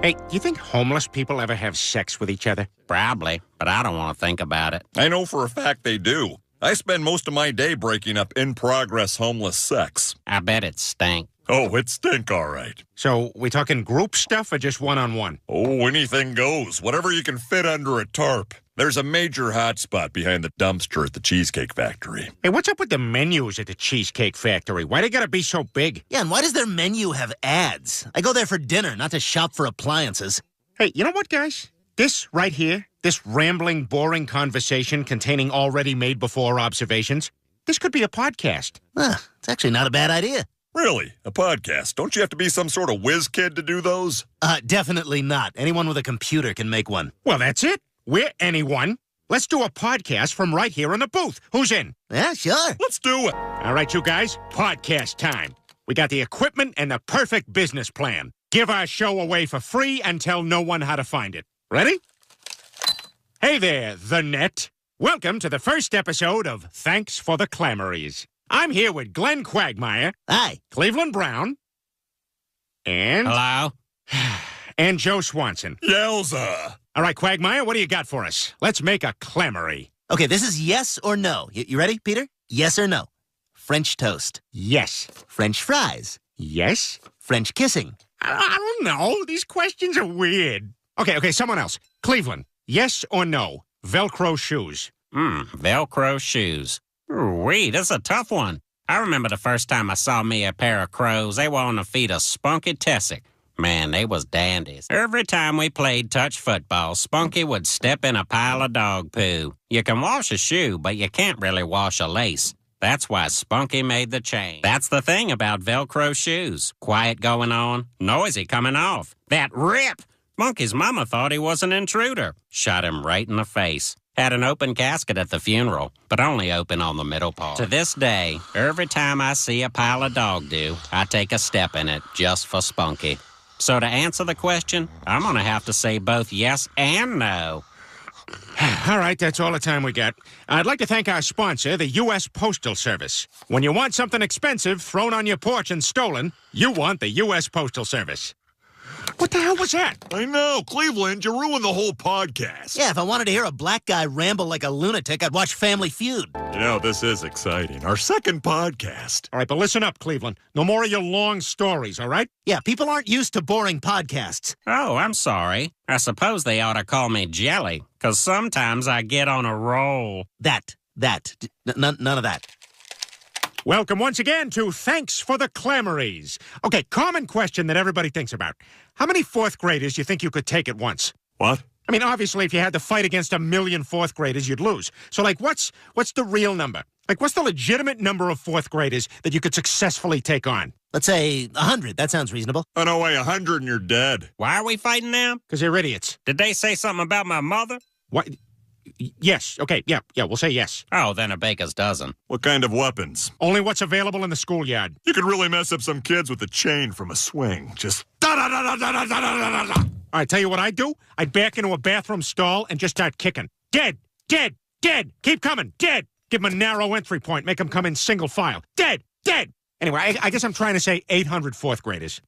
Hey, do you think homeless people ever have sex with each other? Probably, but I don't want to think about it. I know for a fact they do. I spend most of my day breaking up in-progress homeless sex. I bet it stink. Oh, it stink, all right. So, we talking group stuff or just one-on-one? Oh, anything goes. Whatever you can fit under a tarp. There's a major hot spot behind the dumpster at the Cheesecake Factory. Hey, what's up with the menus at the Cheesecake Factory? Why they gotta be so big? Yeah, and why does their menu have ads? I go there for dinner, not to shop for appliances. Hey, you know what, guys? This right here, this rambling, boring conversation containing already made-before observations, this could be a podcast. It's actually not a bad idea. Really? A podcast? Don't you have to be some sort of whiz kid to do those? Definitely not. Anyone with a computer can make one. Well, that's it. We're anyone. Let's do a podcast from right here in the booth. Who's in? Yeah, sure. Let's do it. All right, you guys, podcast time. We got the equipment and the perfect business plan. Give our show away for free and tell no one how to find it. Ready? Hey there, the net. Welcome to the first episode of Thanks for the Clamories. I'm here with Glenn Quagmire. Hi. Cleveland Brown. And... Hello? And Joe Swanson. Yowza. All right, Quagmire, what do you got for us? Let's make a clamory. Okay, this is yes or no. You ready, Peter? Yes or no? French toast. Yes. French fries. Yes? French kissing. I don't know. These questions are weird. Okay, someone else. Cleveland, yes or no? Velcro shoes. Velcro shoes. Wait, that's a tough one. I remember the first time I saw me a pair of crows. They were on the feet of Spunky Tessick. Man, they was dandies. Every time we played touch football, Spunky would step in a pile of dog poo. You can wash a shoe, but you can't really wash a lace. That's why Spunky made the change. That's the thing about Velcro shoes. Quiet going on, noisy coming off. That rip! Spunky's mama thought he was an intruder. Shot him right in the face. Had an open casket at the funeral, but only open on the middle part. To this day, every time I see a pile of dog do, I take a step in it just for Spunky. So to answer the question, I'm going to have to say both yes and no. All right, that's all the time we got. I'd like to thank our sponsor, the U.S. Postal Service. When you want something expensive thrown on your porch and stolen, you want the U.S. Postal Service. What the hell was that? I know, Cleveland, you ruined the whole podcast. Yeah, if I wanted to hear a black guy ramble like a lunatic, I'd watch Family Feud. You know, this is exciting. Our second podcast. All right, but listen up, Cleveland. No more of your long stories, all right? Yeah, people aren't used to boring podcasts. Oh, I'm sorry. I suppose they ought to call me Jelly, 'cause sometimes I get on a roll. None of that. Welcome once again to Thanks for the Clamories. Okay, common question that everybody thinks about. How many fourth graders do you think you could take at once? What? I mean, obviously, if you had to fight against 1 million fourth graders, you'd lose. So, like, what's the real number? Like, what's the legitimate number of fourth graders that you could successfully take on? Let's say 100. That sounds reasonable. Oh, no way, 100 and you're dead. Why are we fighting now? Because they're idiots. Did they say something about my mother? What? Yes. Okay, yeah, we'll say yes. Oh, then a baker's dozen. What kind of weapons? Only what's available in the schoolyard. You could really mess up some kids with a chain from a swing. Just da-da-da-da-da-da-da-da-da. All right, tell you what I'd do? I'd back into a bathroom stall and just start kicking. Dead! Dead! Dead! Keep coming! Dead! Give them a narrow entry point. Make them come in single file. Dead! Dead! Anyway, I guess I'm trying to say 800 fourth graders.